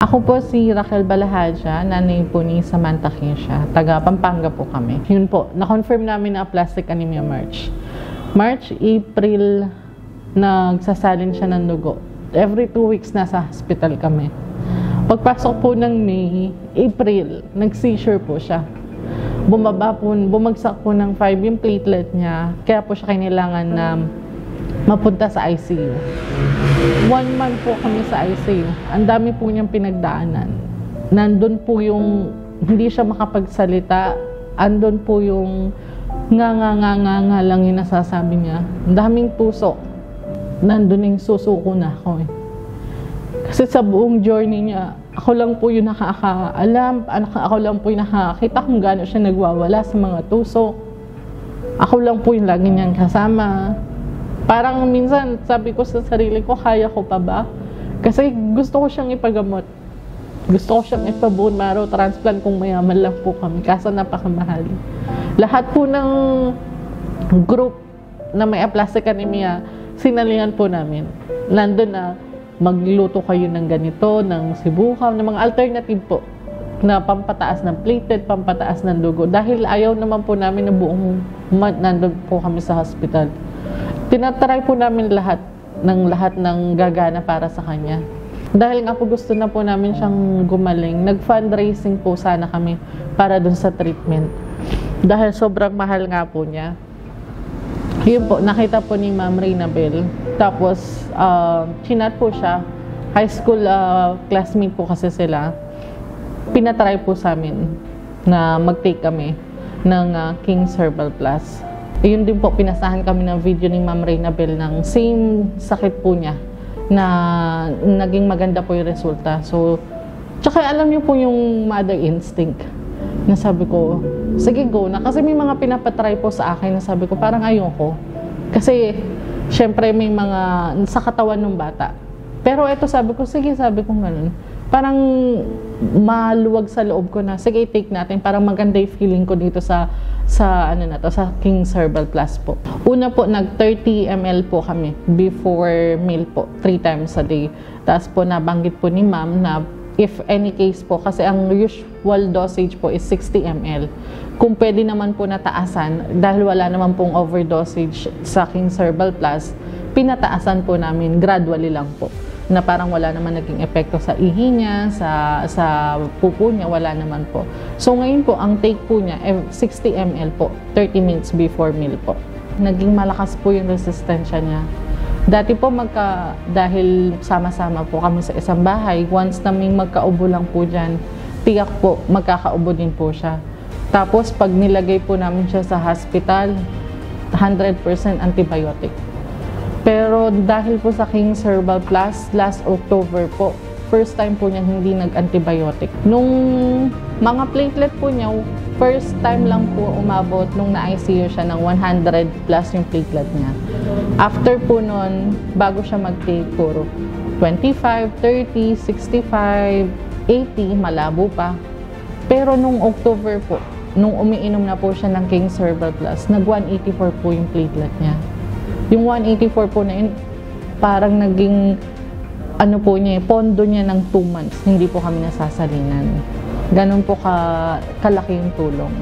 Ako po si Raquel Balahadja, nanay po ni Samantha Kinsha. Taga Pampanga po kami. Yun po, na-confirm namin na aplastic anemia March. April, nagsasalin siya ng dugo. Every 2 weeks nasa hospital kami. Pagpasok po ng May, April, nag-seizure po siya. Bumagsak po ng 5 yung platelet niya, kaya po siya kailangan na mapunta sa ICU. 1 month po kami sa ICU. Ang dami po niyang pinagdaanan. Nandun po yung hindi siya makapagsalita. Andun po yung nga lang yung nasasabi niya. Ang daming tusok. Nandun yung susuko na ako eh. Kasi sa buong journey niya, ako lang po yung nakakaalam, ako lang po yung nakakita kung gaano siya nagwawala sa mga tusok. Ako lang po yung lagi niyang kasama. Parang minsan, sabi ko sa sarili ko, kaya ko pa ba? Kasi gusto ko siyang ipagamot. Gusto ko siyang ipa-bone marrow transplant kung mayaman lang po kami, kaso napakamahal. Lahat po ng group na may aplastic anemia, sinalihan po namin. Nandun na, magluto kayo ng ganito, ng sibukaw, ng mga alternative po na pampataas ng platelet, pampataas ng dugo. Dahil ayaw naman po namin na buong nandun po kami sa hospital. Tinatry po namin lahat ng gagana para sa kanya. Dahil nga po gusto na po namin siyang gumaling, nag-fundraising po sana kami para dun sa treatment. Dahil sobrang mahal nga po niya. Yun po, nakita po ni Ma'am Reynabel. Tapos, chinat po siya. High school classmate po kasi sila. Pinatry po sa amin na mag-take kami ng King's Herbal Plus. Yun din po, pinasahan kami ng video ni Ma'am Reynabel ng same sakit po niya na naging maganda po yung resulta. So, tsaka alam niyo po yung mother instinct na sabi ko, sige go na. Kasi may mga pinapatry po sa akin na sabi ko, parang ayoko. Kasi, syempre may mga sa katawan ng bata. Pero ito sabi ko, sige, sabi ko ganun. Parang maluwag sa loob ko na, sige, take natin. Parang maganda yung feeling ko dito sa King's Herbal Plus po. Una po, nag-30 ml po kami before meal po, 3 times a day. Tapos po, nabanggit po ni Ma'am na if any case po, kasi ang usual dosage po is 60 ml. Kung pwede naman po nataasan, dahil wala naman pong overdosage sa King's Herbal Plus, pinataasan po namin, gradually lang po. Na parang wala naman naging epekto sa ihi niya, sa pupo niya, wala naman po. So ngayon po, ang take po niya, 60 ml po, 30 minutes before meal po. Naging malakas po yung resistensya niya. Dati po dahil sama-sama po kami sa isang bahay, once na may magkaubo lang po dyan, tiyak po, magkakaubo din po siya. Tapos pag nilagay po namin siya sa hospital, 100% antibiotic. Pero dahil po sa King's Herbal Plus, last October po, first time po niya hindi nag-antibiotic. Nung mga platelet po niya, first time lang po umabot nung na-ICU siya ng 100 plus yung platelet niya. After po nun, bago siya mag-take, puro 25, 30, 65, 80, malabo pa. Pero nung October po, nung umiinom na po siya ng King's Herbal Plus, nag-184 po yung platelet niya. Yung 184 po na yun, parang naging po niya, pondo niya ng 2 months. Hindi po kami nasasalinan. Ganun po kalaki yung tulong.